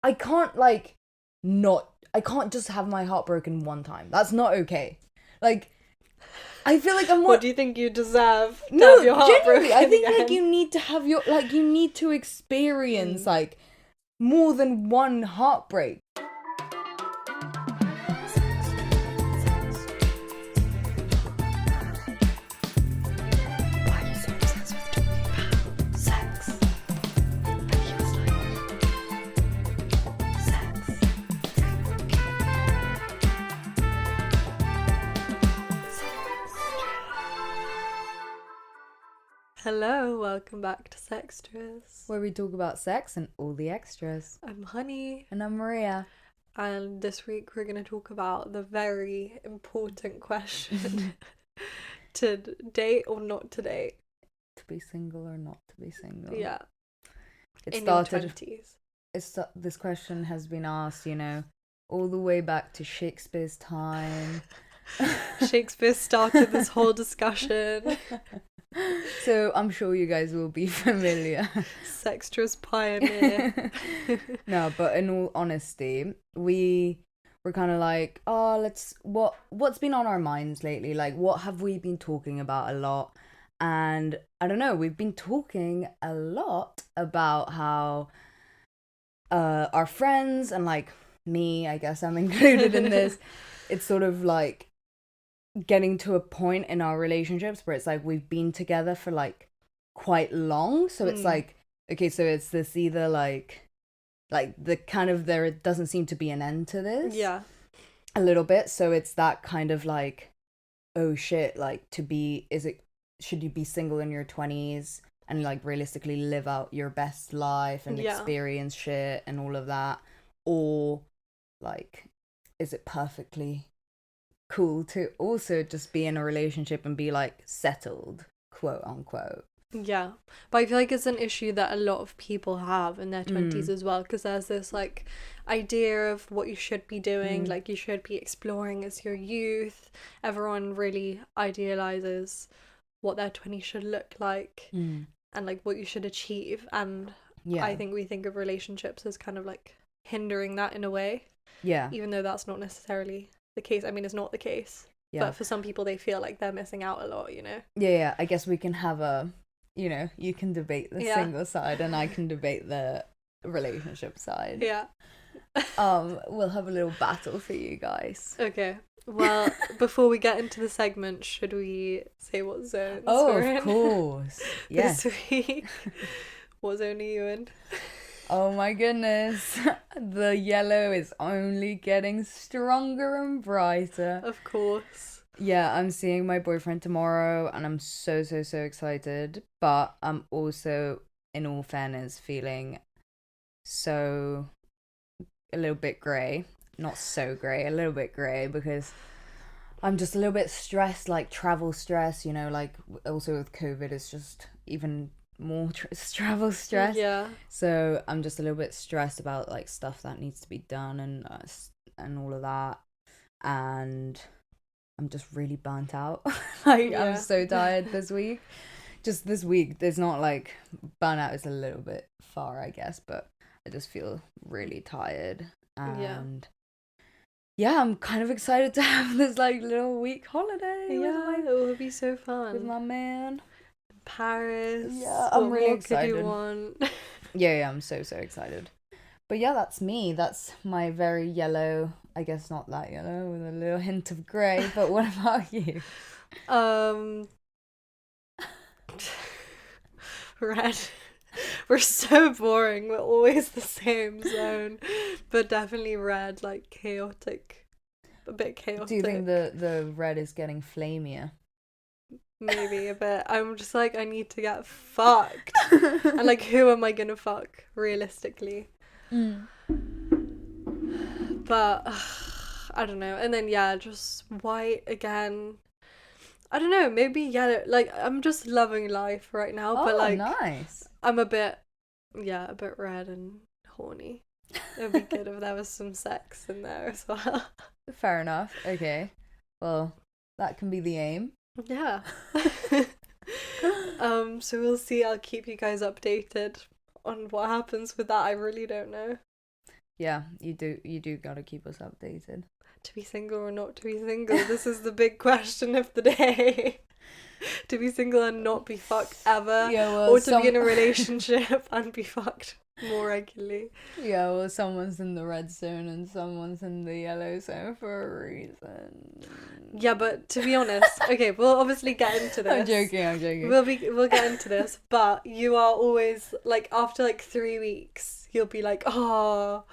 I can't I can't just have my heart broken one time. That's not okay. Like, I feel like I'm more... What do you think you deserve to No, have your heart genuinely, broken I think again? like you need to have your you need to experience like more than one heartbreak. Hello, welcome back to Sextras. Where we talk about sex and all the extras. I'm Honey, And I'm Maria. and this week we're going to talk about the very important question to date or not to date. To be single or not to be single. Yeah. It in started... your 20s. This question has been asked, all the way back to Shakespeare's time. Shakespeare started this whole discussion. So I'm sure you guys will be familiar. Sextras pioneer. No, but in all honesty, we were kind of like, what's been on our minds lately? Like, what have we been talking about a lot? And I don't know, we've been talking a lot about how our friends and like me, I guess I'm included in this, it's sort of like getting to a point in our relationships where it's like we've been together for like quite long, so it's like, okay, so it's this either like the kind of, there doesn't seem to be an end to this, a little bit, so it's that kind of like, oh shit, like should you be single in your 20s and like realistically live out your best life and experience shit and all of that, or like is it perfectly cool to also just be in a relationship and be like settled, quote unquote? Yeah, but I feel like it's an issue that a lot of people have in their 20s as well, because there's this like idea of what you should be doing, like you should be exploring as your youth. Everyone really idealizes what their 20s should look like and like what you should achieve, and I think we think of relationships as kind of like hindering that in a way, even though that's not necessarily the case. I mean, it's not the case, but for some people they feel like they're missing out a lot, I guess we can have a, you can debate the single side and I can debate the relationship side. We'll have a little battle for you guys. Okay, well, before we get into the segment, should we say what zones we're in? Of course. Yes. This week, what zone are you in? Oh my goodness. The yellow is only getting stronger and brighter. Of course. Yeah, I'm seeing my boyfriend tomorrow and I'm so excited. But I'm also, in all fairness, feeling a little bit grey. Not so grey, a little bit grey, because I'm just a little bit stressed, like travel stress, like also with COVID, it's just even more travel stress. So I'm just a little bit stressed about like stuff that needs to be done and all of that, and I'm just really burnt out. I'm so tired this week. Just this week, there's not like, burnout is a little bit far, I guess, but I just feel really tired, and I'm kind of excited to have this like little week holiday. It will be so fun with my man. Paris. I'm really excited. Could you want? I'm so excited. But that's me. That's my very yellow, I guess not that yellow, with a little hint of grey. But what about you? Red. We're so boring. We're always the same zone, but definitely red, like chaotic, a bit chaotic. Do you think the red is getting flamier? Maybe a bit. I'm just like, I need to get fucked. And like, who am I gonna fuck realistically? But I don't know. And then just white again. I don't know, maybe yellow. Like, I'm just loving life right now. But like, nice. I'm a bit red and horny. It would be good if there was some sex in there as well. Fair enough. Okay. Well, that can be the aim. Yeah. So we'll see. I'll keep you guys updated on what happens with that. I really don't know. Yeah, you do gotta keep us updated. To be single or not to be single? This is the big question of the day. To be single and not be fucked ever, Yeah, well, or to be in a relationship and be fucked more regularly. Yeah, well, someone's in the red zone and someone's in the yellow zone for a reason. Yeah, but to be honest, okay, we'll obviously get into this. I'm joking. We'll get into this, but you are always like, after like 3 weeks, you'll be like, oh,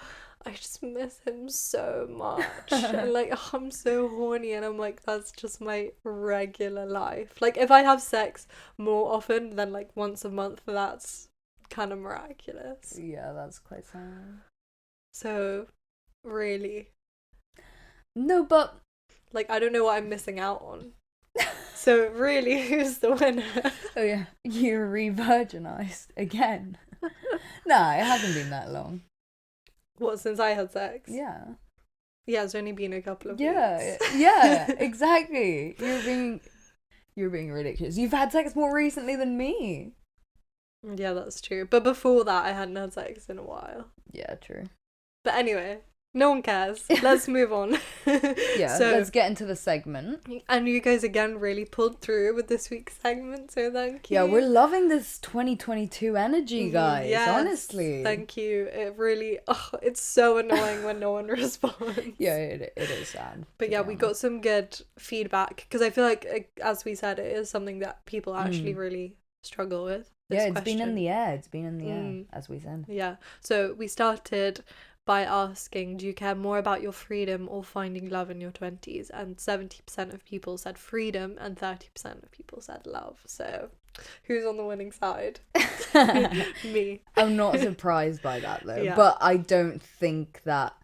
I just miss him so much. And like, oh, I'm so horny, and I'm like, that's just my regular life. Like, if I have sex more often than like once a month, that's kind of miraculous. Yeah, that's quite sad. So, really, No, but like, I don't know what I'm missing out on. So really, who's the winner? oh yeah, you're re-virginized again. Nah, it hasn't been that long. What, since I had sex? Yeah. Yeah, it's only been a couple of Yeah, weeks. yeah, exactly. You're being ridiculous. You've had sex more recently than me. Yeah, that's true. But before that, I hadn't had sex in a while. Yeah, true. But anyway, no one cares. Let's move on. Yeah, so, let's get into the segment. And you guys again really pulled through with this week's segment, so thank you. Yeah, we're loving this 2022 energy, guys. Yes, honestly. Thank you. It really, it's so annoying when no one responds. Yeah, it is sad. But yeah, we got some good feedback, because I feel like, as we said, it is something that people actually really struggle with. Yeah, it's been in the air. It's been in the air, as we said. Yeah. So we started by asking, do you care more about your freedom or finding love in your 20s? And 70% of people said freedom and 30% of people said love. So who's on the winning side? Me. I'm not surprised by that though. Yeah. But I don't think that...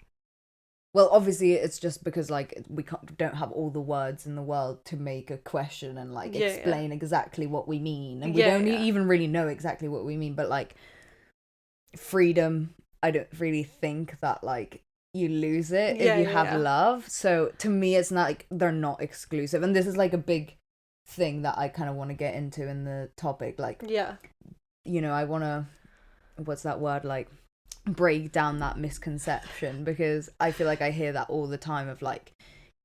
Well, obviously it's just because like we don't have all the words in the world to make a question and like explain exactly what we mean. And we don't even really know exactly what we mean. But like freedom... I don't really think that like you lose it if you have love. So to me it's not like they're not exclusive, and this is like a big thing that I kind of want to get into in the topic, like you know, I want to, what's that word, like break down that misconception, because I feel like I hear that all the time of like,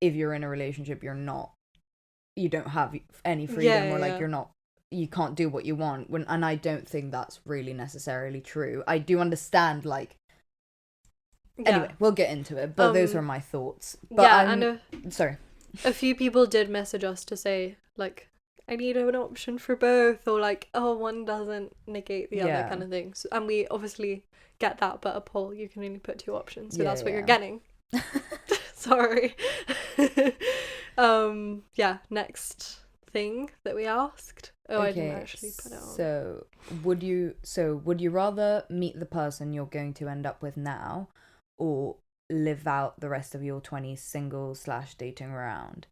if you're in a relationship you don't have any freedom, or like you can't do what you want, and I don't think that's really necessarily true. I do understand, like, anyway, we'll get into it, but those are my thoughts. But sorry. A few people did message us to say, like, I need an option for both, or like, oh, one doesn't negate the other kind of thing. So, and we obviously get that, but a poll, you can only put 2 options, so that's what you're getting. Sorry. Next thing that we asked. Oh, I didn't actually put it on. So would you rather meet the person you're going to end up with now, or live out the rest of your 20s single / dating around?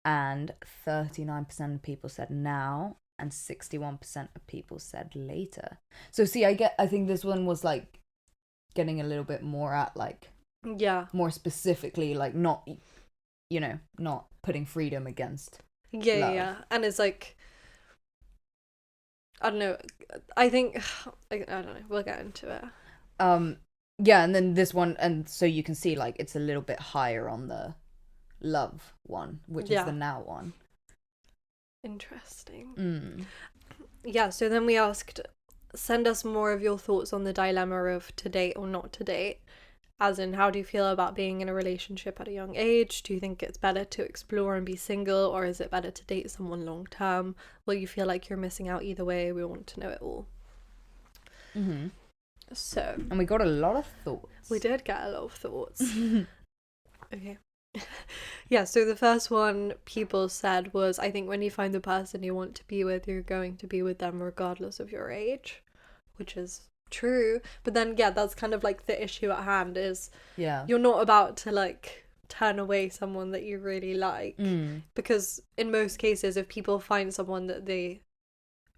And 39% of people said now, and 61% of people said later. So see, I think this one was like getting a little bit more at like, more specifically, like not, you know, not putting freedom against love. And it's like, I don't know, I think I don't know, we'll get into it. And then this one, and so you can see like it's a little bit higher on the love one, which is the now one. Interesting. So then we asked, send us more of your thoughts on the dilemma of to date or not to date. As in, how do you feel about being in a relationship at a young age? Do you think it's better to explore and be single, or is it better to date someone long term? Will you feel like you're missing out either way? We want to know it all. So, and we got a lot of thoughts. We did get a lot of thoughts. Okay. So the first one people said was, I think when you find the person you want to be with, you're going to be with them regardless of your age, which is true. But then that's kind of like the issue at hand is you're not about to like turn away someone that you really like, because in most cases if people find someone that they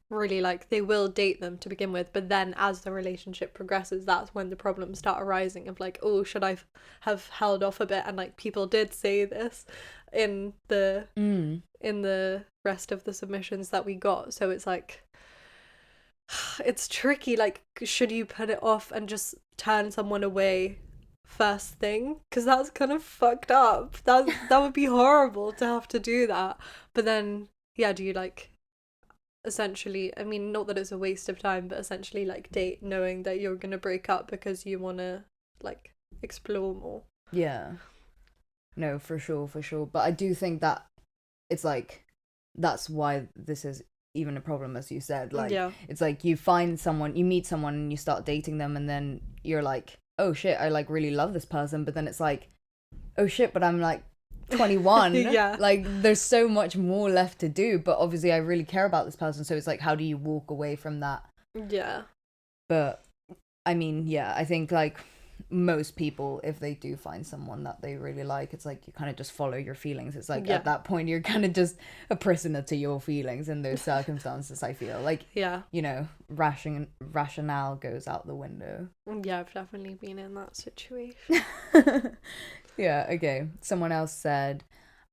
really like, they will date them to begin with, but then as the relationship progresses, that's when the problems start arising of like, oh, should I have held off a bit? And like people did say this in the rest of the submissions that we got. So it's like, it's tricky, like, should you put it off and just turn someone away first thing, because that's kind of fucked up. That would be horrible to have to do that. But then, yeah, do you like essentially, I mean, not that it's a waste of time, but essentially like date knowing that you're gonna break up because you want to like explore more? Yeah. No, for sure, for sure. But I do think that it's like, that's why this is even a problem, as you said. Like, Yeah. it's like you meet someone and you start dating them, and then you're like, oh shit, I like really love this person. But then it's like, oh shit, but I'm like 21. Yeah. Like, there's so much more left to do. But obviously, I really care about this person. So it's like, how do you walk away from that? Yeah. But I mean, yeah, I think like most people, if they do find someone that they really like, it's like you kind of just follow your feelings. It's like, Yeah. at that point you're kind of just a prisoner to your feelings in those circumstances. I feel like, Yeah. you know, rationale goes out the window. Yeah, I've definitely been in that situation. Yeah, okay. Someone else said,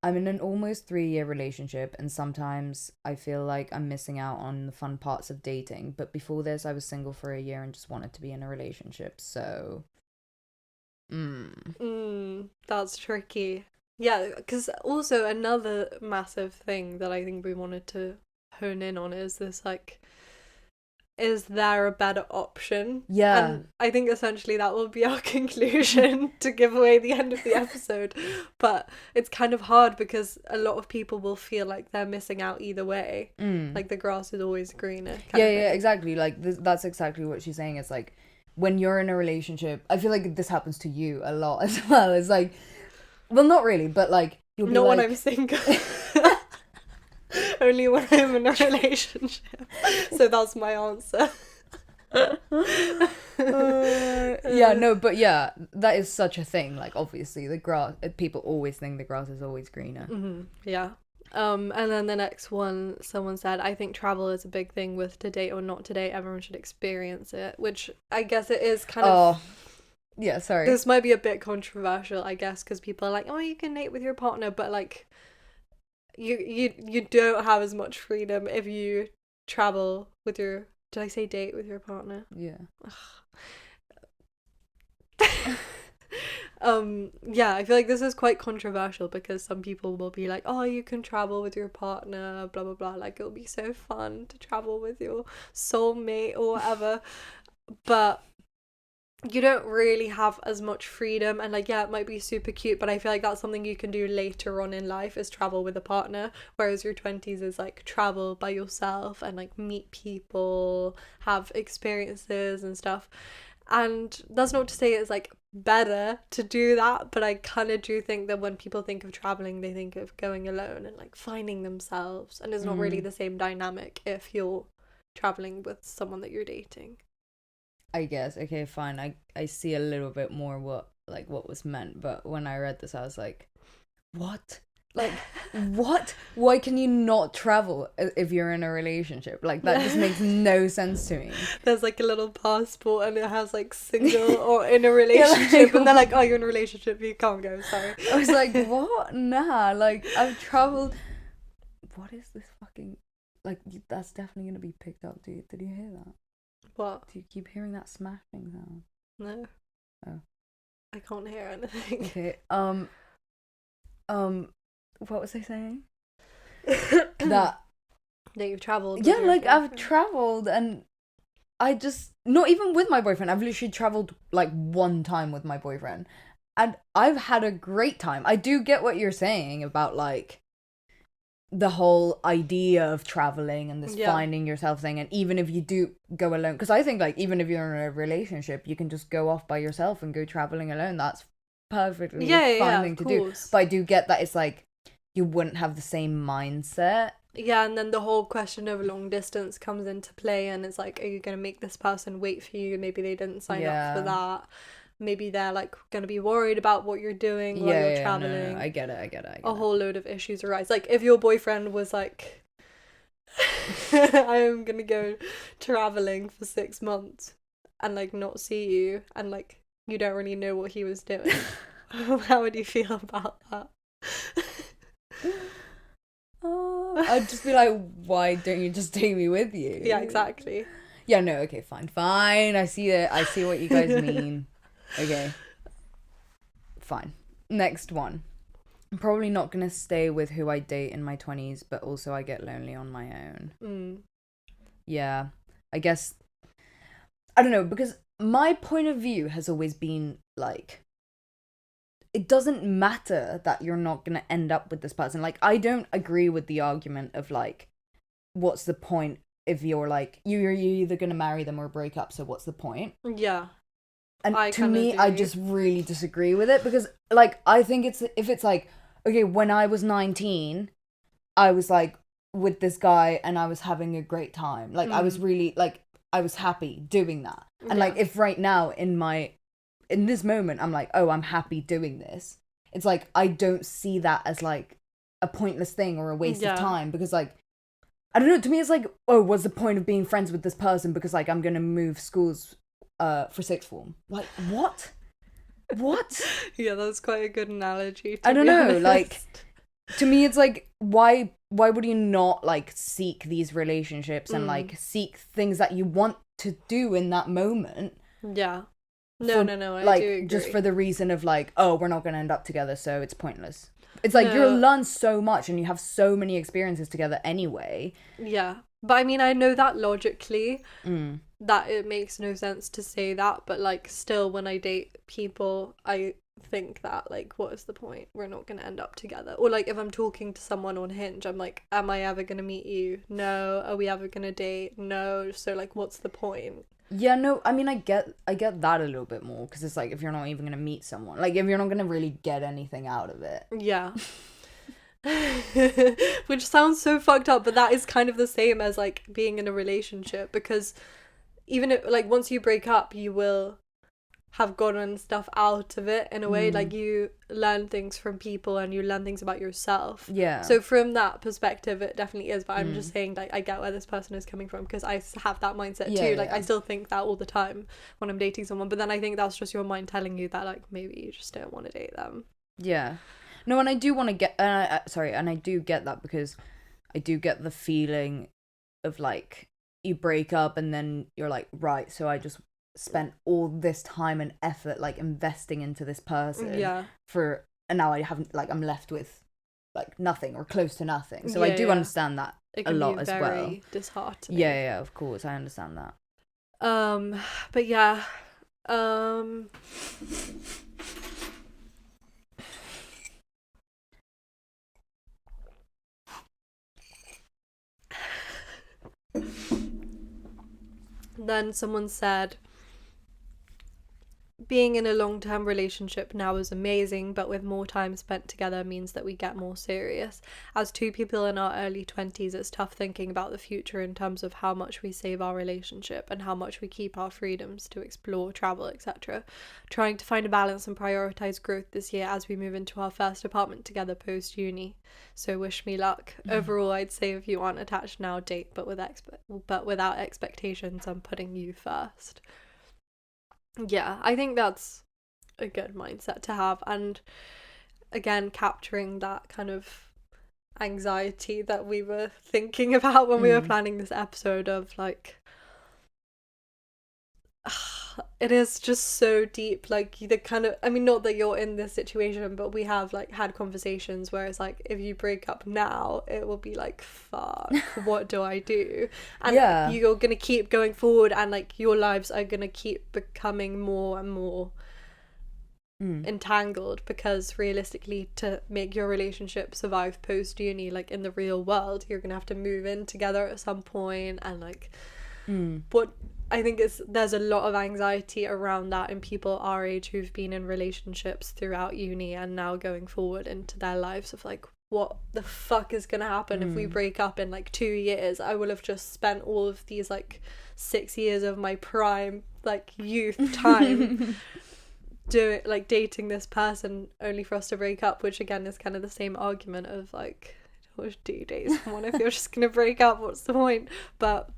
I'm in an almost 3-year relationship, and sometimes I feel like I'm missing out on the fun parts of dating. But before this, I was single for a year and just wanted to be in a relationship. So, That's tricky. Yeah, because also another massive thing that I think we wanted to hone in on is this, like, is there a better option? Yeah. And I think essentially that will be our conclusion to give away the end of the episode. But it's kind of hard because a lot of people will feel like they're missing out either way. Like the grass is always greener. Yeah, exactly. Like that's exactly what she's saying. It's like, when you're in a relationship, I feel like this happens to you a lot as well. It's like, well, not really, but like, you'll be Not like, when I'm single. Only when I'm in a relationship. So that's my answer. Yeah, no, but yeah, that is such a thing. Like, obviously, people always think the grass is always greener. Yeah. And then the next one, someone said, I think travel is a big thing with to date or not to date. Everyone should experience it, which I guess it is kind of. Yeah, sorry. This might be a bit controversial, I guess, because people are like, oh, you can date with your partner, but like, you don't have as much freedom if you travel with your. Did I say date with your partner? Yeah. Yeah, I feel like this is quite controversial because some people will be like, oh, you can travel with your partner, blah blah blah, like it'll be so fun to travel with your soulmate or whatever, but you don't really have as much freedom. And like, yeah, it might be super cute, but I feel like that's something you can do later on in life, is travel with a partner, whereas your 20s is like travel by yourself and like meet people, have experiences and stuff. And that's not to say it's like better to do that, but I kind of do think that when people think of traveling, they think of going alone and like finding themselves, and it's not really the same dynamic if you're traveling with someone that you're dating. I guess. Okay, fine. I see a little bit more what was meant, but when I read this, I was like, what? Like, what? Why can you not travel if you're in a relationship? Like, that just makes no sense to me. There's like a little passport and it has like single or in a relationship, and they're like, oh, you're in a relationship, you can't go, sorry. I was like, what? Nah, like, I've traveled. What is this fucking, like, that's definitely gonna be picked up, dude. Did you hear that? What? Do you keep hearing that smashing sound? No. Oh. I can't hear anything. Okay. What was I saying? That you've travelled. Yeah, like, I've travelled, and I just, not even with my boyfriend, I've literally travelled like one time with my boyfriend, and I've had a great time. I do get what you're saying about like the whole idea of traveling and this finding yourself thing, and even if you do go alone, because I think like even if you're in a relationship, you can just go off by yourself and go traveling alone. That's perfectly fine thing to do. But I do get that it's like you wouldn't have the same mindset. Yeah, and then the whole question of long distance comes into play, and it's like, are you going to make this person wait for you? Maybe they didn't sign up for that. Maybe they're like going to be worried about what you're doing while you're traveling. No. I get it. A whole load of issues arise. Like, if your boyfriend was like, I am going to go traveling for 6 months and like not see you, and like you don't really know what he was doing, how would you feel about that? I'd just be like, why don't you just take me with you? Yeah, exactly. Yeah, no, okay, fine. I see it. I see what you guys mean. Okay. fine. Next one. I'm probably not gonna stay with who I date in my 20s, but also I get lonely on my own. Yeah, I guess, I don't know, because my point of view has always been like, it doesn't matter that you're not gonna end up with this person. Like, I don't agree with the argument of like, what's the point if you're like, you're either gonna marry them or break up, so what's the point? Yeah. And I to me, kinda I do. just really disagree with it, because like, I think if it's like, okay, when I was 19, I was like with this guy and I was having a great time. Like, I was really like, I was happy doing that. And like, if right now in this moment I'm like, oh, I'm happy doing this, it's like, I don't see that as like a pointless thing or a waste of time, because like, I don't know, to me it's like, oh, what's the point of being friends with this person because like I'm gonna move schools for sixth form? Like, what Yeah, that's quite a good analogy, to I don't be know, honest. like, to me it's like, why would you not like seek these relationships and like seek things that you want to do in that moment? Yeah. No, I like, do agree. just for the reason of like, oh, we're not gonna end up together, so it's pointless. It's like, you'll learn so much and you have so many experiences together anyway. Yeah. But I mean, I know that logically that it makes no sense to say that, but like, still, when I date people, I think that like, what is the point? We're not gonna end up together. Or like, if I'm talking to someone on Hinge, I'm like, am I ever gonna meet you? No. Are we ever gonna date? No. So like, what's the point? Yeah, no, I mean, I get that a little bit more, because it's like, if you're not even gonna meet someone, like, if you're not gonna really get anything out of it. Yeah. Which sounds so fucked up, but that is kind of the same as like being in a relationship, because even if like, once you break up, you will have gotten stuff out of it in a way. Like, you learn things from people and you learn things about yourself. Yeah. So from that perspective, it definitely is. But I'm just saying, like, I get where this person is coming from, because I have that mindset too. Like, I still think that all the time when I'm dating someone, but then I think that's just your mind telling you that like, maybe you just don't want to date them. Yeah. No, and I do want to get and I do get that, because I do get the feeling of like, you break up and then you're like, right, so I just spent all this time and effort like investing into this person, and now I haven't, like, I'm left with like nothing or close to nothing. So I do understand that it a can lot be as very well. disheartening. Yeah, of course, I understand that. But yeah, then someone said, being in a long-term relationship now is amazing, but with more time spent together means that we get more serious. As two people in our early 20s, it's tough thinking about the future in terms of how much we save our relationship and how much we keep our freedoms to explore, travel, etc. Trying to find a balance and prioritize growth this year as we move into our first apartment together post-uni. So wish me luck. Overall, I'd say if you aren't attached now, date, but without expectations and putting you first. Yeah, I think that's a good mindset to have, and again, capturing that kind of anxiety that we were thinking about when we were planning this episode of like, it is just so deep, like, the kind of, I mean, not that you're in this situation, but we have like had conversations where it's like, if you break up now, it will be like, fuck, what do I do? And you're gonna keep going forward, and like, your lives are gonna keep becoming more and more entangled, because realistically, to make your relationship survive post uni, like in the real world, you're gonna have to move in together at some point, and like, what I think there's a lot of anxiety around that in people our age who've been in relationships throughout uni and now going forward into their lives, of like, what the fuck is gonna happen if we break up in like 2 years? I will have just spent all of these like 6 years of my prime, like, youth time dating this person, only for us to break up, which again is kind of the same argument of like, what do you date someone if you're just gonna break up? What's the point? But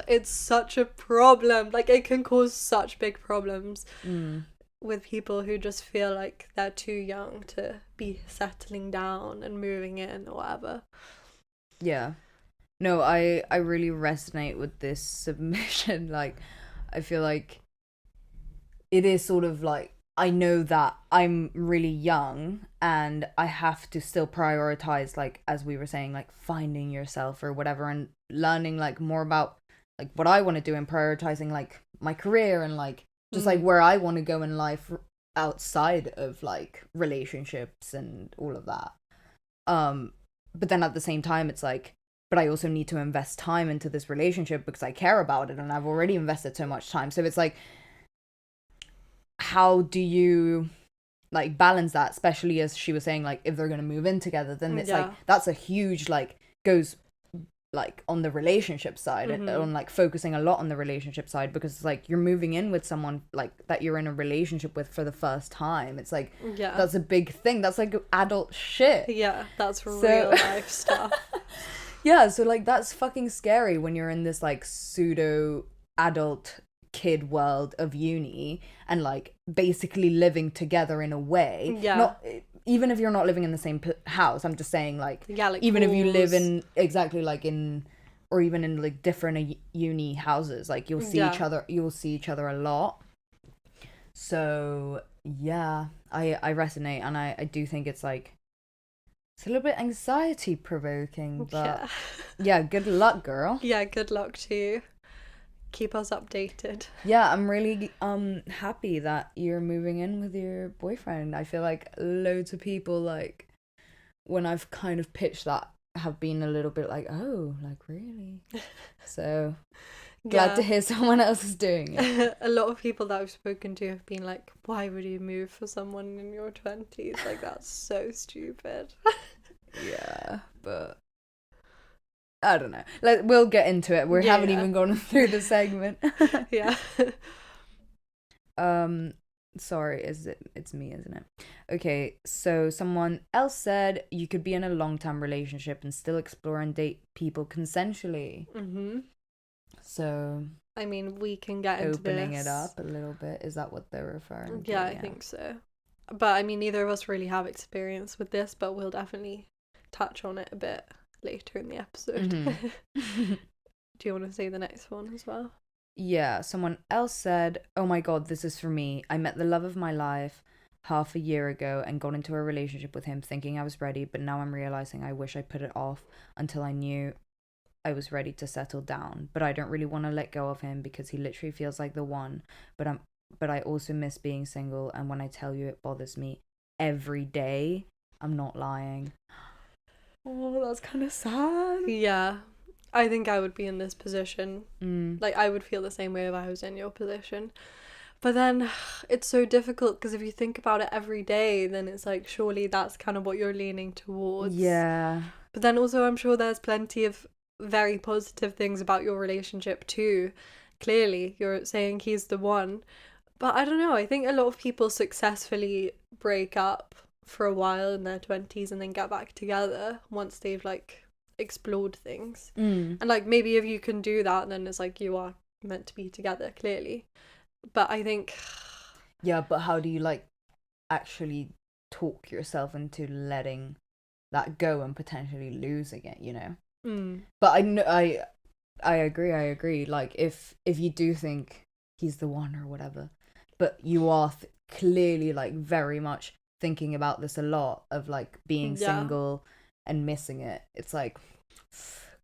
it's such a problem. Like, it can cause such big problems with people who just feel like they're too young to be settling down and moving in or whatever. Yeah. No, I really resonate with this submission. Like, I feel like it is sort of like I know that I'm really young and I have to still prioritize, like, as we were saying, like finding yourself or whatever, and learning like more about like what I want to do, and prioritizing like my career and like just like where I want to go in life outside of like relationships and all of that. But then at the same time, it's like, but I also need to invest time into this relationship because I care about it and I've already invested so much time. So it's like, how do you like balance that, especially as she was saying, like if they're gonna move in together, then it's like that's a huge like goes like on the relationship side, on like focusing a lot on the relationship side, because it's like you're moving in with someone like that you're in a relationship with for the first time. It's like that's a big thing, that's like adult shit. That's real life stuff. Yeah, so like that's fucking scary when you're in this like pseudo adult kid world of uni and like basically living together in a way. Not even if you're not living in the same house, I'm just saying like, like even halls. if you live in exactly like in, or even in like different uni houses, like you'll see each other a lot. So yeah, I resonate, and I do think it's like it's a little bit anxiety provoking, but yeah, good luck, girl. Yeah, good luck to you. Keep us updated. Yeah, I'm really happy that you're moving in with your boyfriend. I feel like loads of people, like when I've kind of pitched that, have been a little bit like, oh, like really? So glad to hear someone else is doing it. A lot of people that I've spoken to have been like, why would you move for someone in your 20s? Like, that's so stupid. Yeah, but I don't know. Like, we'll get into it. We haven't even gone through the segment. Sorry, it's me, isn't it? Okay, so someone else said you could be in a long-term relationship and still explore and date people consensually. So I mean, we can get into opening it up a little bit. Is that what they're referring to? Yeah, I think so. But I mean, neither of us really have experience with this, but we'll definitely touch on it a bit later in the episode. Do you want to say the next one as well? Yeah, someone else said, oh my god, this is for me. I met the love of my life half a year ago and got into a relationship with him thinking I was ready, but now I'm realizing I wish I put it off until I knew I was ready to settle down. But I don't really want to let go of him because he literally feels like the one, but I also miss being single, and when I tell you it bothers me every day, I'm not lying. Oh, that's kind of sad. Yeah, I think I would be in this position. Like, I would feel the same way if I was in your position. But then it's so difficult because if you think about it every day, then it's like, surely that's kind of what you're leaning towards. Yeah. But then also I'm sure there's plenty of very positive things about your relationship too. Clearly, you're saying he's the one. But I don't know, I think a lot of people successfully break up for a while in their 20s and then get back together once they've like explored things. And like maybe if you can do that, then it's like you are meant to be together, clearly. But I think but how do you like actually talk yourself into letting that go and potentially losing it, you know? But I agree, like if you do think he's the one or whatever, but you are clearly like very much thinking about this a lot of like being single and missing it, it's like,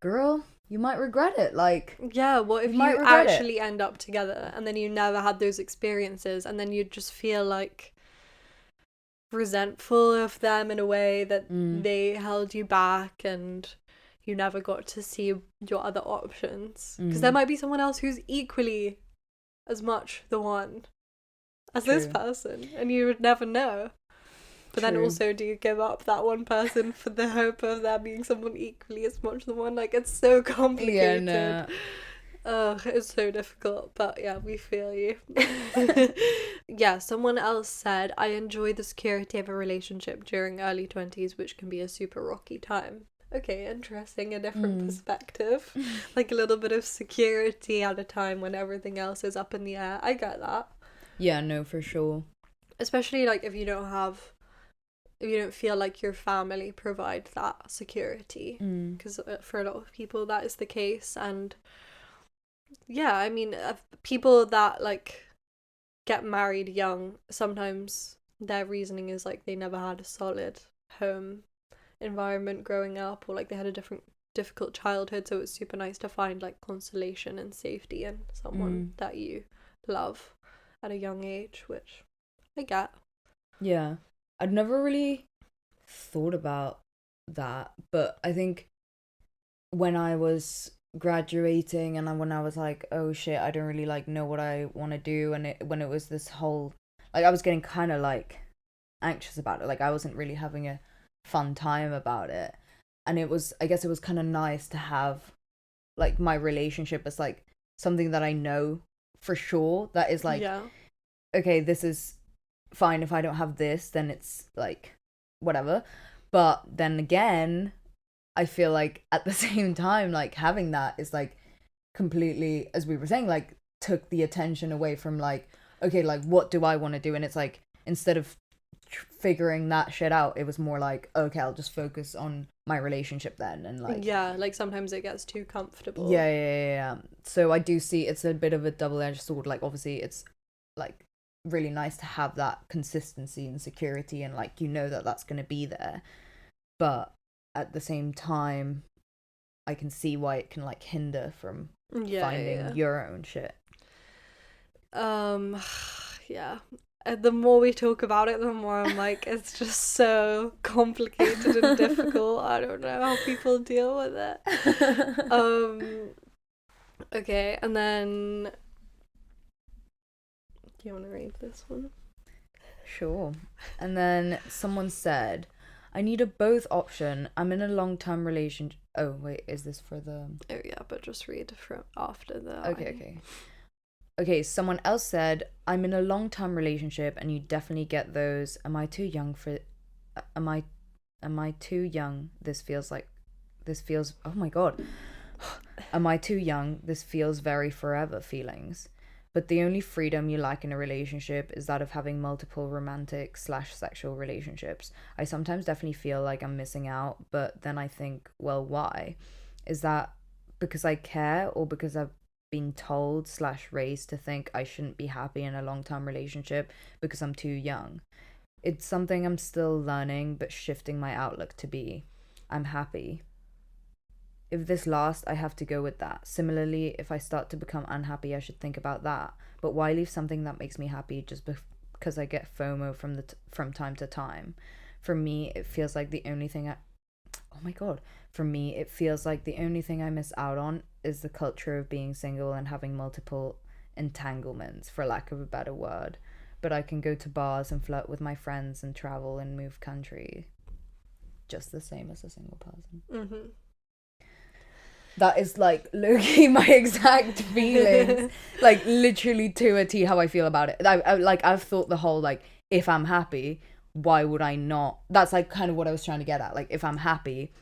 girl, you might regret it. Like, yeah, what if you actually end up together and then you never had those experiences, and then you just feel like resentful of them in a way that they held you back and you never got to see your other options, because there might be someone else who's equally as much the one as this person, and you would never know. But then also, do you give up that one person for the hope of there being someone equally as much the one? Like, it's so complicated. Yeah, no. It's so difficult. But yeah, we feel you. Yeah, someone else said, I enjoy the security of a relationship during early 20s, which can be a super rocky time. Okay, interesting, a different perspective. Like a little bit of security at a time when everything else is up in the air. I get that. Yeah, no, for sure. Especially like if you don't feel like your family provides that security, because for a lot of people that is the case. And yeah, I mean, people that like get married young, sometimes their reasoning is like they never had a solid home environment growing up, or like they had a difficult childhood, so it's super nice to find like consolation and safety in someone that you love at a young age, which I get. Yeah. I'd never really thought about that, but I think when I was graduating and when I was like, oh shit, I don't really like know what I want to do, and when it was this whole, like, I was getting kind of like anxious about it, like I wasn't really having a fun time about it, and I guess it was kind of nice to have like my relationship as like something that I know for sure that is like, okay, this is fine. If I don't have this, then it's like whatever. But then again, I feel like at the same time, like having that is like completely, as we were saying, like took the attention away from like, okay, like what do I want to do? And it's like, instead of figuring that shit out, it was more like, okay, I'll just focus on my relationship then. And like, yeah, like sometimes it gets too comfortable. Yeah. So I do see it's a bit of a double-edged sword. Like obviously it's like really nice to have that consistency and security, and like you know that that's going to be there, but at the same time I can see why it can like hinder from finding your own shit. Yeah, the more we talk about it, the more I'm like, it's just so complicated and difficult. I don't know how people deal with it. Okay, and then do you want to read this one? Sure. And then someone said, I need a both option. I'm in a long-term relationship. Oh, wait, is this for the... Oh, yeah, but just read from after the... Okay, someone else said, I'm in a long-term relationship and you definitely get those. Am I too young for... Am I too young? This feels... Oh my God. Am I too young? This feels very forever feelings. But the only freedom you lack in a relationship is that of having multiple romantic/sexual relationships. I sometimes definitely feel like I'm missing out, but then I think, well, why? Is that because I care, or because I've been told/raised to think I shouldn't be happy in a long-term relationship because I'm too young? It's something I'm still learning, but shifting my outlook to be. I'm happy. If this lasts, I have to go with that. Similarly, if I start to become unhappy, I should think about that. But why leave something that makes me happy just because I get FOMO from time to time? For me, it feels like the only thing I miss out on is the culture of being single and having multiple entanglements, for lack of a better word. But I can go to bars and flirt with my friends and travel and move country just the same as a single person. Mm-hmm. That is like low-key my exact feelings. Like literally to a T how I feel about it. I've thought the whole like, if I'm happy, why would I not? That's like kind of what I was trying to get at. Like if I'm happy,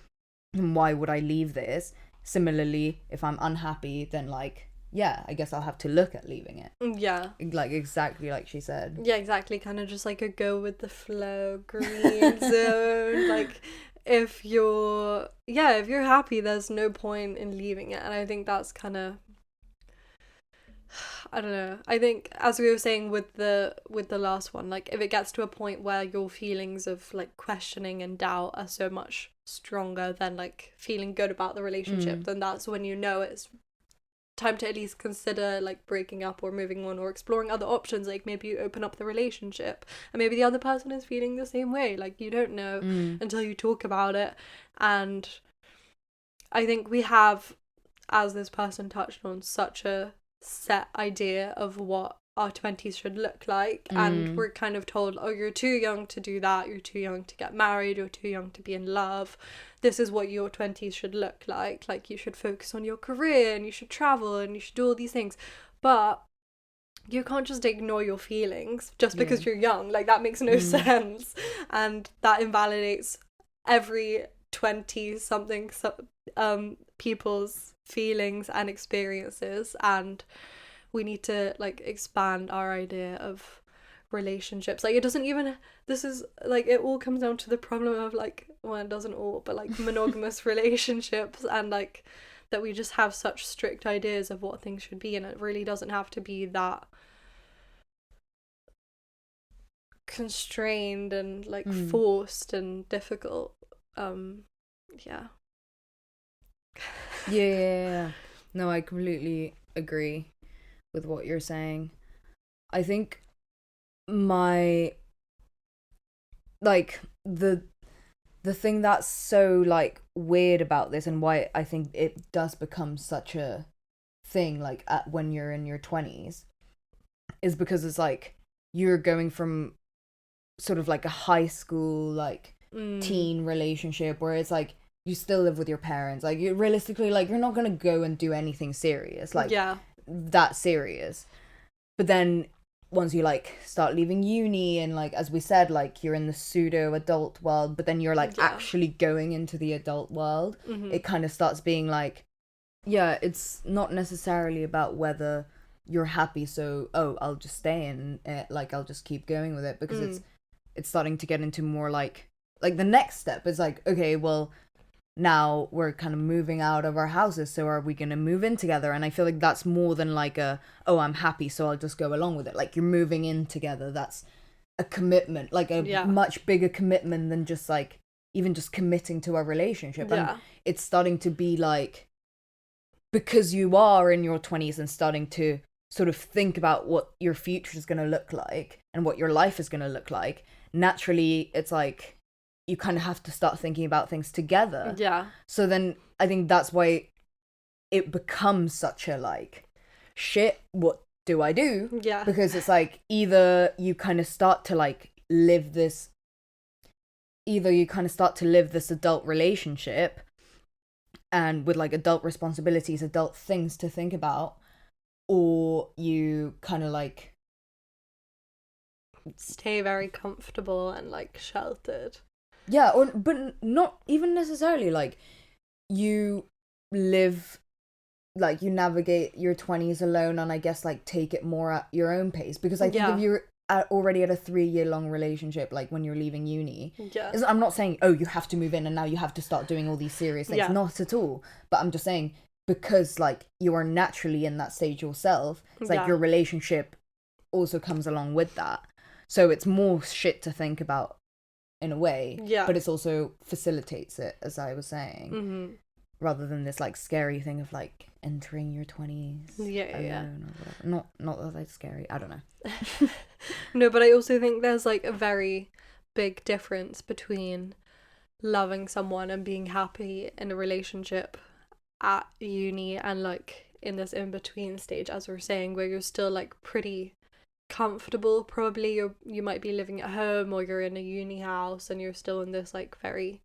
then why would I leave this? Similarly, if I'm unhappy, then like, yeah, I guess I'll have to look at leaving it. Yeah. Like exactly like she said. Yeah, exactly. Kind of just like a go with the flow, green zone. Like if you're happy, there's no point in leaving it. And I think that's kind of, I don't know. I think as we were saying with the last one, like if it gets to a point where your feelings of like questioning and doubt are so much stronger than like feeling good about the relationship, then that's when you know it's time to at least consider like breaking up or moving on or exploring other options. Like maybe you open up the relationship and maybe the other person is feeling the same way. Like you don't know until you talk about it. And I think we have, as this person touched on, such a set idea of what our 20s should look like, and we're kind of told, oh, you're too young to do that, you're too young to get married, you're too young to be in love, this is what your 20s should look like you should focus on your career and you should travel and you should do all these things. But you can't just ignore your feelings just because you're young. Like that makes no sense, and that invalidates every 20 something people's feelings and experiences. And we need to like expand our idea of relationships. Like it doesn't even, this is like, it all comes down to the problem of like, well, it doesn't all, but like monogamous relationships, and like that we just have such strict ideas of what things should be, and it really doesn't have to be that constrained and like forced and difficult. Yeah. Yeah. No, I completely agree with what you're saying. I think my like the thing that's so like weird about this, and why I think it does become such a thing like at when you're in your 20s, is because it's like you're going from sort of like a high school like teen relationship where it's like you still live with your parents, like you realistically like you're not gonna go and do anything serious like that serious. But then once you like start leaving uni and like as we said like you're in the pseudo adult world, but then you're like actually going into the adult world, it kind of starts being like, yeah, it's not necessarily about whether you're happy, so I'll just stay in it, like I'll just keep going with it, because it's starting to get into more like the next step is like, okay, well now we're kind of moving out of our houses, so are we gonna move in together? And I feel like that's more than like I'm happy so I'll just go along with it. Like you're moving in together, that's a commitment, like a much bigger commitment than just like even just committing to a relationship. And it's starting to be like, because you are in your 20s and starting to sort of think about what your future is going to look like and what your life is going to look like, naturally it's like you kind of have to start thinking about things together. Yeah. So then I think that's why it becomes such a like, shit, what do I do? Yeah. Because it's like either you kind of start to like live this adult relationship and with like adult responsibilities, adult things to think about, or you kind of like stay very comfortable and like sheltered. Yeah, but not even necessarily like you live, like you navigate your 20s alone, and I guess like take it more at your own pace, because I think if you're already at a 3-year long relationship, like when you're leaving uni, I'm not saying you have to move in and now you have to start doing all these serious things, not at all, but I'm just saying because like you are naturally in that stage yourself, it's like your relationship also comes along with that, so it's more shit to think about in a way, but it's also facilitates it, as I was saying, rather than this like scary thing of like entering your 20s alone or whatever. Not that that's scary, I don't know. No, but I also think there's like a very big difference between loving someone and being happy in a relationship at uni and like in this in-between stage, as we're saying, where you're still like pretty comfortable. Probably you might be living at home, or you're in a uni house and you're still in this like very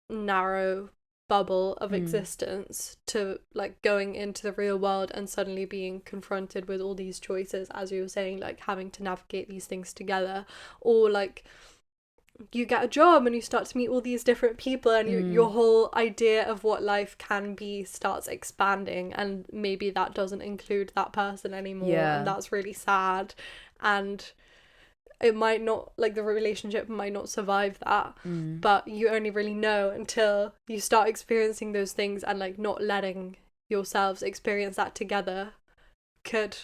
narrow bubble of existence, to like going into the real world and suddenly being confronted with all these choices, as you were saying, like having to navigate these things together, or like you get a job and you start to meet all these different people, and your whole idea of what life can be starts expanding, and maybe that doesn't include that person anymore, and that's really sad, and it might not, like the relationship might not survive that, but you only really know until you start experiencing those things, and like not letting yourselves experience that together could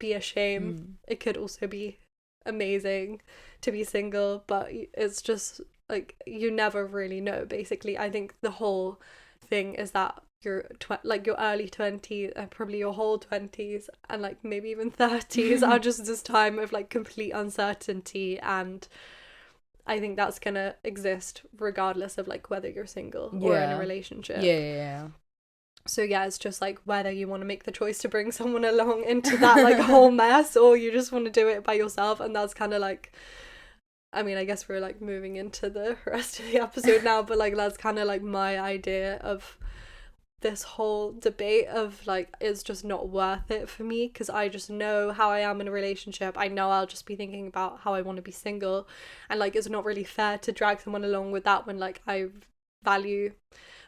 be a shame. It could also be amazing to be single, but it's just like you never really know, basically. I think the whole thing is that your your early 20s and probably your whole 20s and like maybe even 30s are just this time of like complete uncertainty, and I think that's gonna exist regardless of like whether you're single or in a relationship. So it's just like whether you want to make the choice to bring someone along into that like whole mess, or you just want to do it by yourself. And that's kind of like, I mean, I guess we're like moving into the rest of the episode now, but like that's kind of like my idea of this whole debate of like, it's just not worth it for me, because I just know how I am in a relationship. I know I'll just be thinking about how I want to be single, and like it's not really fair to drag someone along with that when like I value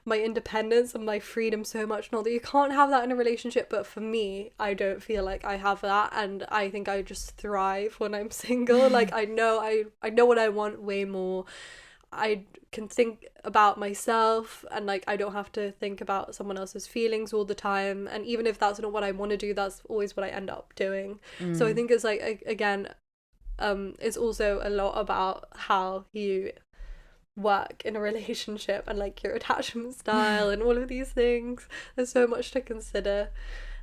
my independence and my freedom so much. Not that you can't have that in a relationship, but for me, I don't feel like I have that, and I think I just thrive when I'm single. Like I know what I want way more. I can think about myself, and like I don't have to think about someone else's feelings all the time, and even if that's not what I want to do, that's always what I end up doing. So I think it's like, again, it's also a lot about how you work in a relationship and like your attachment style and all of these things. There's so much to consider.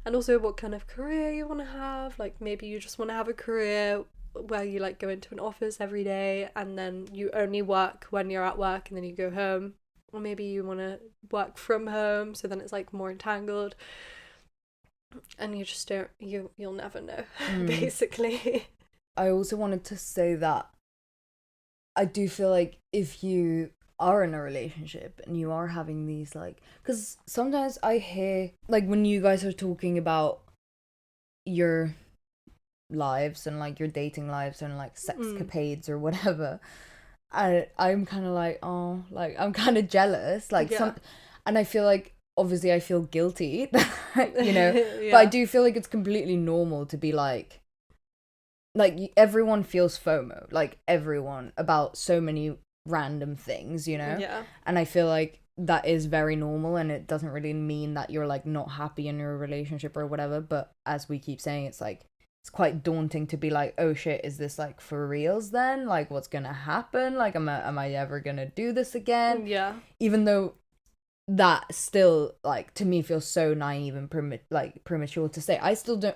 And also what kind of career you want to have. Like maybe you just want to have a career where you like go into an office every day and then you only work when you're at work and then you go home. Or maybe you want to work from home, so then it's like more entangled. And you just don't, you'll never know, basically. I also wanted to say that I do feel like if you are in a relationship and you are having these like, because sometimes I hear like when you guys are talking about your lives and like your dating lives and like sexcapades or whatever, I'm kind of like, oh, like I'm kind of jealous, like and I feel like obviously I feel guilty, you know, but I do feel like it's completely normal to be like everyone feels FOMO, like everyone, about so many random things, you know? Yeah. And I feel like that is very normal, and it doesn't really mean that you're like not happy in your relationship or whatever, but as we keep saying, it's like it's quite daunting to be like, oh shit, is this like for reals then? Like what's gonna happen? Like am I ever gonna do this again? Yeah. Even though that still like to me feels so naive and premature to say.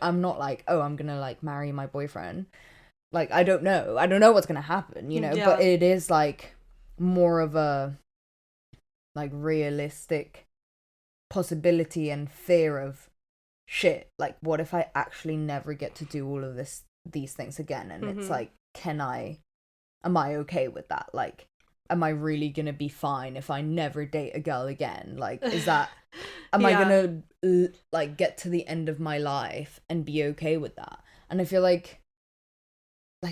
I'm not like, oh, I'm gonna like marry my boyfriend. Like I don't know what's gonna happen, you know. Yeah. But it is like more of a like realistic possibility and fear of shit, like what if I actually never get to do all of these things again? And it's like, am I okay with that? Like am I really gonna be fine if I never date a girl again? Like, is that, am I gonna like get to the end of my life and be okay with that? And I feel like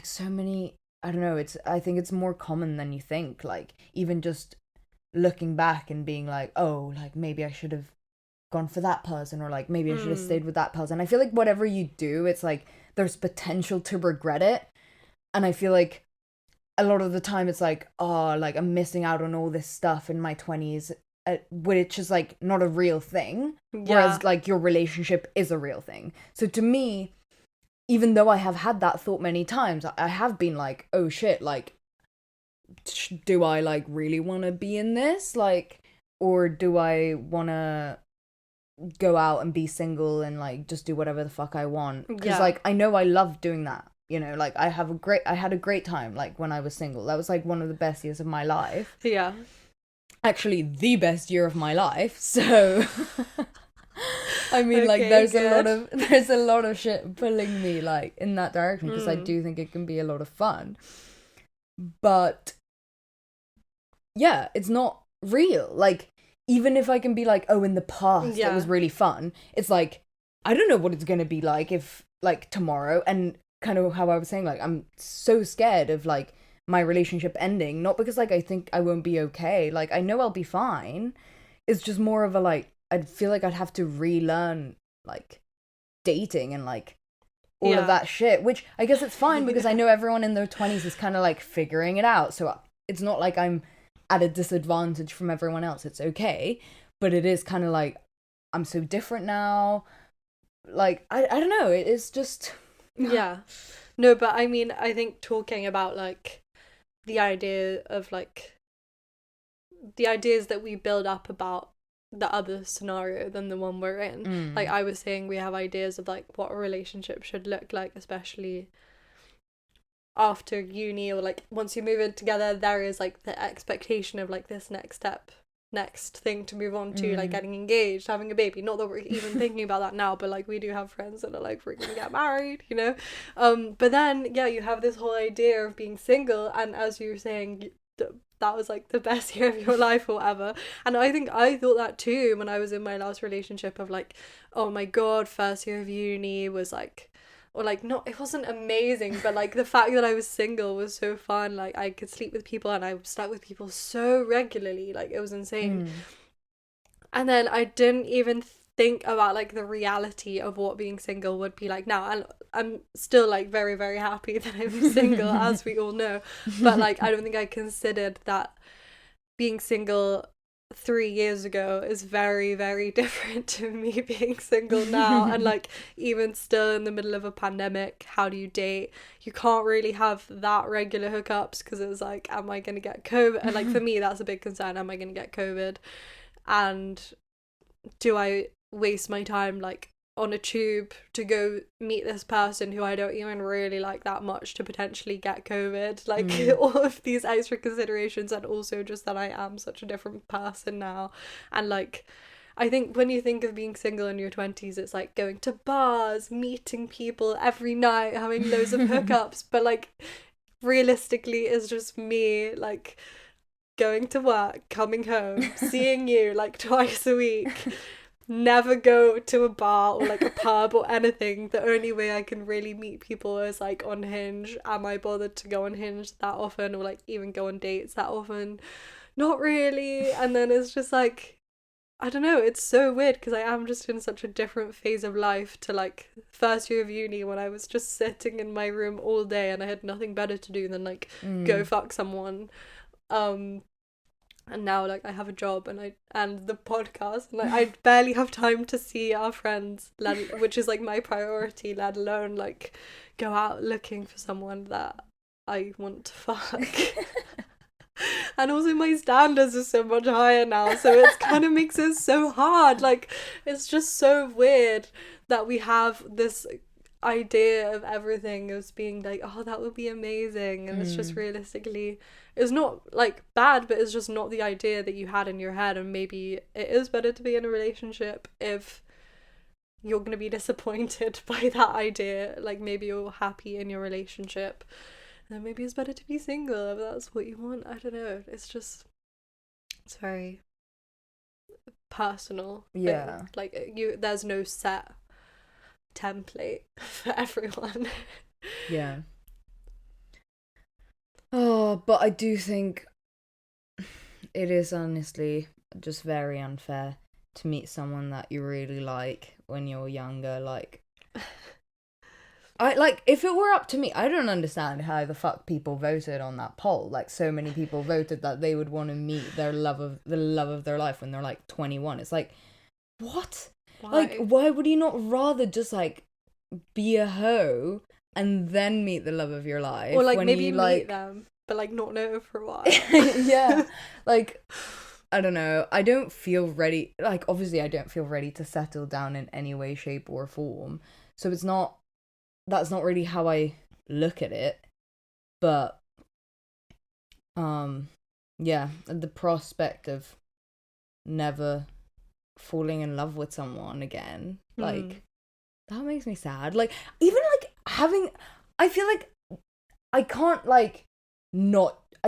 so many, I don't know, I think it's more common than you think. Like even just looking back and being like, oh, like maybe I should have gone for that person, or like maybe I should have stayed with that person. I feel like whatever you do, it's like there's potential to regret it. And I feel like a lot of the time it's like, oh, like I'm missing out on all this stuff in my 20s, which is like not a real thing. Whereas like your relationship is a real thing. So to me, even though I have had that thought many times, I have been like, oh shit, like do I like really want to be in this? Like, or do I want to go out and be single and like just do whatever the fuck I want? Because like I know I love doing that. You know, like I had a great time like when I was single. That was like one of the best years of my life. Yeah. Actually, the best year of my life. So I mean, like there's a lot of shit pulling me like in that direction, because I do think it can be a lot of fun. But yeah, it's not real. Like even if I can be like, oh, in the past it was really fun, it's like I don't know what it's gonna be like if like tomorrow. And kind of how I was saying, like I'm so scared of like my relationship ending, not because like I think I won't be okay, like I know I'll be fine. It's just more of a like I'd feel like I'd have to relearn like dating and like all of that shit, which I guess it's fine because I know everyone in their 20s is kind of like figuring it out, so it's not like I'm at a disadvantage from everyone else. It's okay, but it is kind of like I'm so different now. Like I don't know, it is just yeah. No, but I mean, I think talking about like the idea of like the ideas that we build up about the other scenario than the one we're in. Like I was saying, we have ideas of like what a relationship should look like, especially after uni, or like once you move in together, there is like the expectation of like this next thing to move on to, like getting engaged, having a baby. Not that we're even thinking about that now, but like we do have friends that are like, we're gonna get married, you know. But then you have this whole idea of being single, and as you were saying, that was like the best year of your life or whatever. And I think I thought that too when I was in my last relationship, of like, oh my god, first year of uni was like, or like, not, it wasn't amazing, but like the fact that I was single was so fun. Like I could sleep with people and I slept with people so regularly, like it was insane. And then I didn't even think about like the reality of what being single would be like now. And I'm still like very, very happy that I'm single, as we all know, but like I don't think I considered that being single 3 years ago is very, very different to me being single now. And like, even still in the middle of a pandemic, how do you date? You can't really have that regular hookups because it's like, am I going to get COVID? And like, for me, that's a big concern. Am I going to get COVID? And do I waste my time like on a tube to go meet this person who I don't even really like that much to potentially get COVID? Like, all of these extra considerations, and also just that I am such a different person now. And like, I think when you think of being single in your 20s, it's like going to bars, meeting people every night, having loads of hookups. But like, realistically, it's just me like going to work, coming home, seeing you like twice a week. Never go to a bar or like a pub or anything. The only way I can really meet people is like on Hinge. Am I bothered to go on Hinge that often, or like even go on dates that often? Not really. And then it's just like, I don't know, it's so weird because I am just in such a different phase of life to like first year of uni, when I was just sitting in my room all day and I had nothing better to do than like go fuck someone. And now like I have a job and the podcast, and like, I barely have time to see our friends, which is like my priority, let alone like go out looking for someone that I want to fuck. And also my standards are so much higher now, so it's kind of makes it so hard. Like, it's just so weird that we have this idea of everything as being like, oh, that would be amazing, and it's just realistically, it's not like bad, but it's just not the idea that you had in your head. And maybe it is better to be in a relationship if you're going to be disappointed by that idea. Like, maybe you're happy in your relationship, and maybe it's better to be single if that's what you want. I don't know, it's very personal thing. Yeah, like there's no set template for everyone. yeah. Oh, but I do think it is honestly just very unfair to meet someone that you really like when you're younger. Like, if it were up to me, I don't understand how the fuck people voted on that poll. Like, so many people voted that they would want to meet the love of their life when they're like 21. It's like, what? Why? Like, why would you not rather just like be a hoe and then meet the love of your life? Or like when maybe you, meet like... them, but like not know for a while. Yeah, like, I don't know, I don't feel ready. Like, obviously I don't feel ready to settle down in any way, shape or form, so that's not really how I look at it. But yeah, the prospect of never falling in love with someone again, like, that makes me sad. Like, even like I feel like I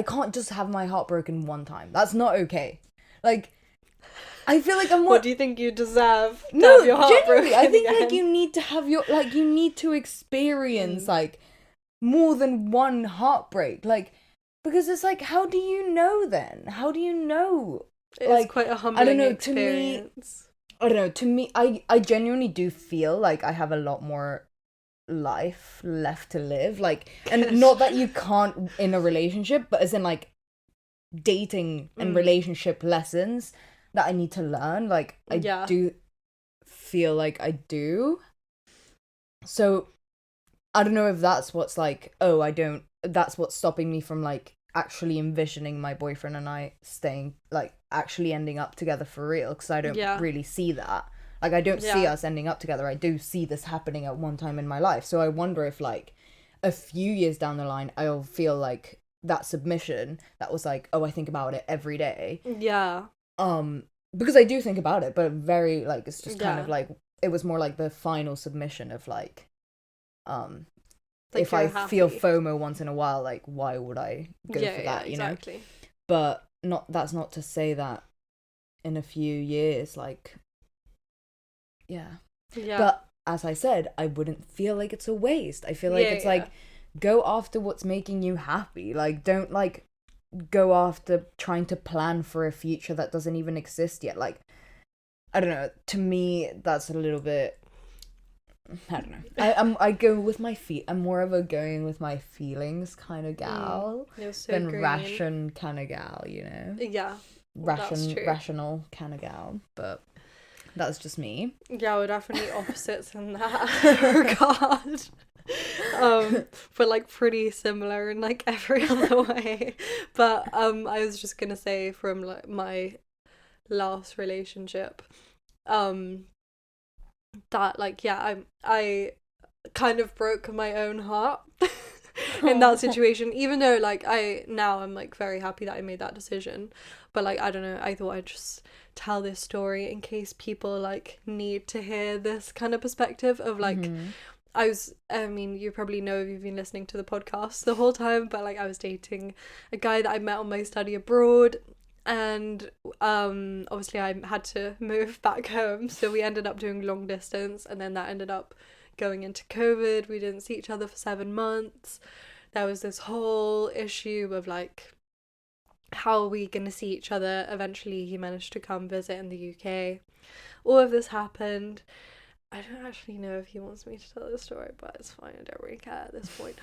can't just have my heart broken one time. That's not okay. Like, I feel like I'm more... What do you think you deserve to No, have your heart genuinely, broken I think again? like you need to have you need to experience like more than one heartbreak. Like, because it's like, how do you know then? How do you know? It's like, quite a humbling I don't know, experience. to me, I genuinely do feel like I have a lot more life left to live. Like, and not that you can't in a relationship, but as in like dating and relationship lessons that I need to learn. Like, I do feel like I do. So I don't know if that's what's like, that's what's stopping me from like actually envisioning my boyfriend and I staying, like, actually ending up together for real, because I don't really see that. Like, I don't see us ending up together. I do see this happening at one time in my life. So I wonder if like a few years down the line I'll feel like that submission that was like, oh, I think about it every day. Yeah. Because I do think about it, but very like, it's just kind of like, it was more like the final submission of like, like, if I feel FOMO once in a while, like, why would I go for that, you know? But that's not to say that in a few years, like, but as I said, I wouldn't feel like it's a waste. I feel like it's like, go after what's making you happy. Like, don't like go after trying to plan for a future that doesn't even exist yet. Like, I don't know, to me that's a little bit, I don't know. I go with my feet. I'm more of a going with my feelings kind of gal You're so than green. ration kind of gal, you know? Yeah. That's true. rational kind of gal, but that's just me. Yeah, we're definitely opposites in that regard. But like pretty similar in like every other way. But I was just gonna say from like my last relationship, that like I kind of broke my own heart in that situation, even though like I'm like very happy that I made that decision. But like I don't know, I thought I'd just tell this story in case people like need to hear this kind of perspective of like I mean, you probably know if you've been listening to the podcast the whole time, but like I was dating a guy that I met on my study abroad, and obviously I had to move back home, so we ended up doing long distance, and then that ended up going into COVID. We didn't see each other for 7 months. There was this whole issue of like, how are we gonna see each other? Eventually he managed to come visit in the UK. All of this happened. I don't actually know if he wants me to tell the story, but it's fine. I don't really care at this point.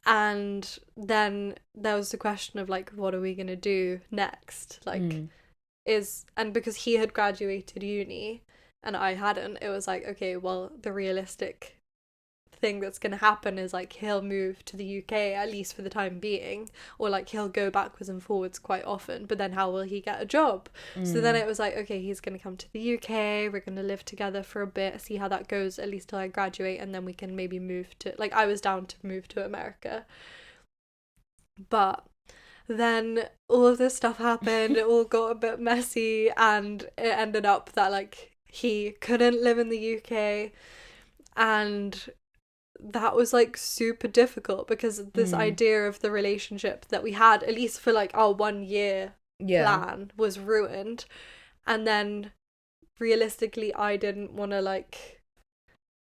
And then there was the question of like, what are we gonna do next? Like, and because he had graduated uni and I hadn't, it was like, okay, well, the realistic thing that's gonna happen is like he'll move to the UK at least for the time being, or like he'll go backwards and forwards quite often, but then how will he get a job? So then it was like, okay, he's gonna come to the UK, we're gonna live together for a bit, see how that goes, at least till I graduate, and then we can maybe move to, like, I was down to move to America. But then all of this stuff happened, it all got a bit messy, and it ended up that like he couldn't live in the UK, and that was like super difficult because this idea of the relationship that we had, at least for like our 1 year plan, was ruined. And then realistically I didn't want to like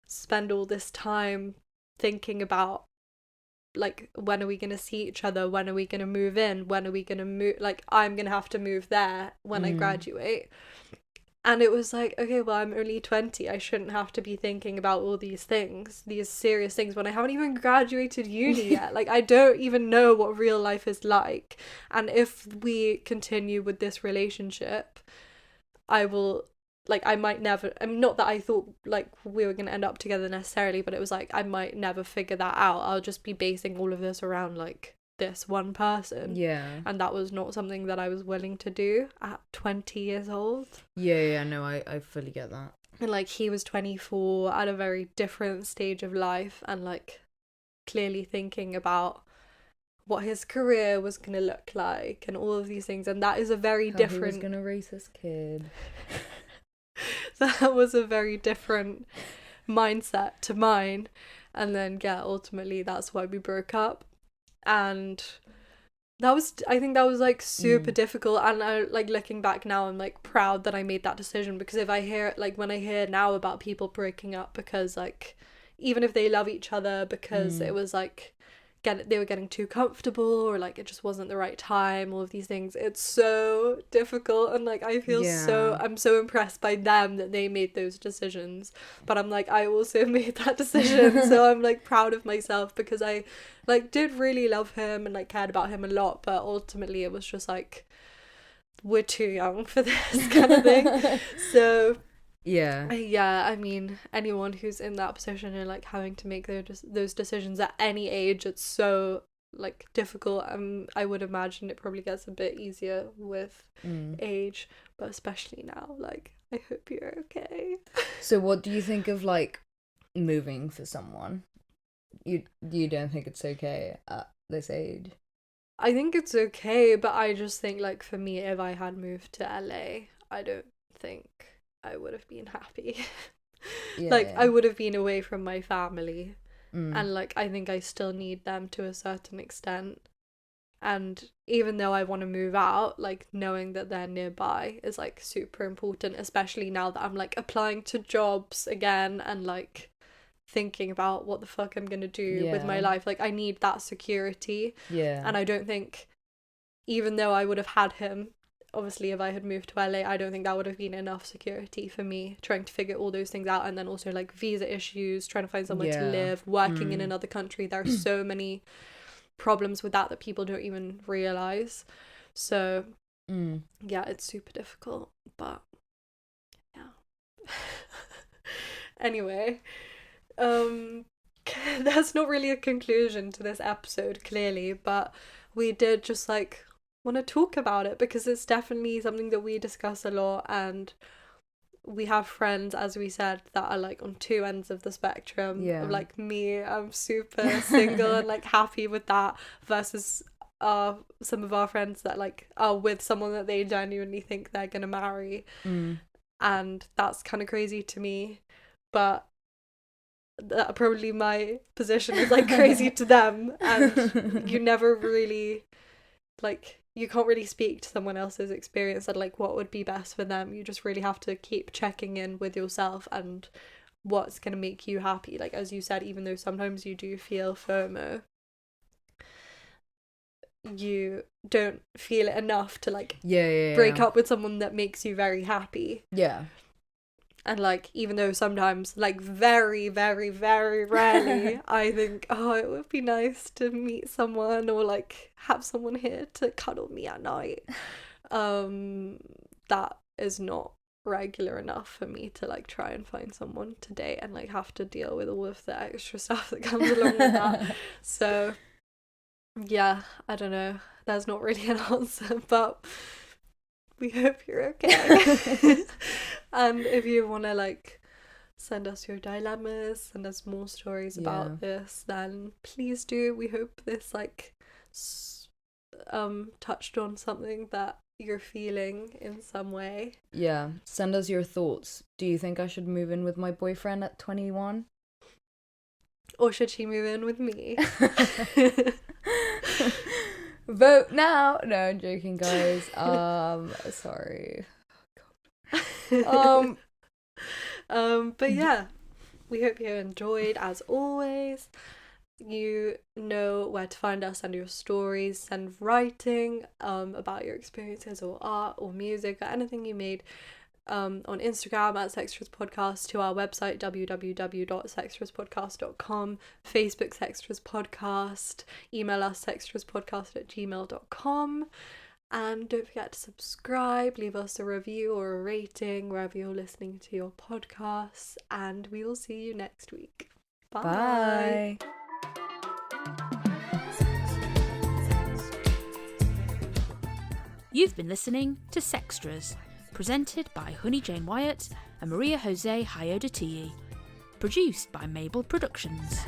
spend all this time thinking about like, when are we gonna see each other, when are we gonna move in, when are we gonna move, like I'm gonna have to move there when I graduate. And it was like, okay, well, I'm only 20. I shouldn't have to be thinking about all these things, these serious things, when I haven't even graduated uni yet. Like, I don't even know what real life is like. And if we continue with this relationship, I will, like, I might never, I mean, not that I thought, like, we were going to end up together necessarily, but it was like, I might never figure that out. I'll just be basing all of this around, like, this one person. And that was not something that I was willing to do at 20 years old. No, I fully get that. And like he was 24 at a very different stage of life, and like clearly thinking about what his career was going to look like and all of these things, and that is a very different, he was going to raise his kid. That was a very different mindset to mine. And then ultimately that's why we broke up. And that was, I think that was like super difficult, and I, like, looking back now, I'm like proud that I made that decision, because if I hear, like, when I hear now about people breaking up because like, even if they love each other, because it was like they were getting too comfortable, or like it just wasn't the right time, all of these things, it's so difficult. And like I feel I'm so impressed by them that they made those decisions, but I'm like, I also made that decision. So I'm like proud of myself, because I like did really love him and like cared about him a lot, but ultimately it was just like, we're too young for this kind of thing. So I mean, anyone who's in that position and like having to make those decisions at any age, it's so like difficult. I would imagine it probably gets a bit easier with age, but especially now, like, I hope you're okay. So what do you think of like moving for someone? You don't think it's okay at this age? I think it's okay, but I just think, like, for me, if I had moved to LA, I don't think I would have been happy. I would have been away from my family, and like I think I still need them to a certain extent. And even though I want to move out, like, knowing that they're nearby is like super important, especially now that I'm like applying to jobs again and like thinking about what the fuck I'm gonna do with my life. Like, I need that security. And I don't think, even though I would have had him, obviously, if I had moved to LA, I don't think that would have been enough security for me, trying to figure all those things out. And then also like visa issues, trying to find somewhere to live, working in another country. There are so many problems with that people don't even realize. So Yeah, it's super difficult, but yeah. Anyway, that's not really a conclusion to this episode, clearly, but we did just like want to talk about it because it's definitely something that we discuss a lot, and we have friends, as we said, that are like on two ends of the spectrum. Yeah. Of like me, I'm super single and like happy with that, versus some of our friends that like are with someone that they genuinely think they're gonna marry. And that's kind of crazy to me, but that probably my position is like crazy to them, and you never really like, you can't really speak to someone else's experience and like what would be best for them. You just really have to keep checking in with yourself and what's going to make you happy. Like, as you said, even though sometimes you do feel FOMO, you don't feel it enough to like break up with someone that makes you very happy. Yeah. And like, even though sometimes, like very, very, very rarely, I think, oh, it would be nice to meet someone or like have someone here to cuddle me at night. That is not regular enough for me to like try and find someone to date and like have to deal with all of the extra stuff that comes along with that. So yeah, I don't know. There's not really an answer, but we hope you're okay. And if you want to like send us your dilemmas, send us more stories about this, then please do. We hope this like touched on something that you're feeling in some way. Yeah, send us your thoughts. Do you think I should move in with my boyfriend at 21? Or should she move in with me? Vote now. No, I'm joking, guys. Sorry. But yeah, we hope you enjoyed. As always, you know where to find us, send your stories, send writing about your experiences or art or music or anything you made on Instagram at Sextras Podcast, to our website www.sextraspodcast.com, Facebook Sextras Podcast, email us sextraspodcast@gmail.com, and don't forget to subscribe, leave us a review or a rating wherever you're listening to your podcasts, and we will see you next week. Bye. You've been listening to Sextras, presented by Honey Jane Wyatt and Maria Jose Hayodatiyi. Produced by Mabel Productions.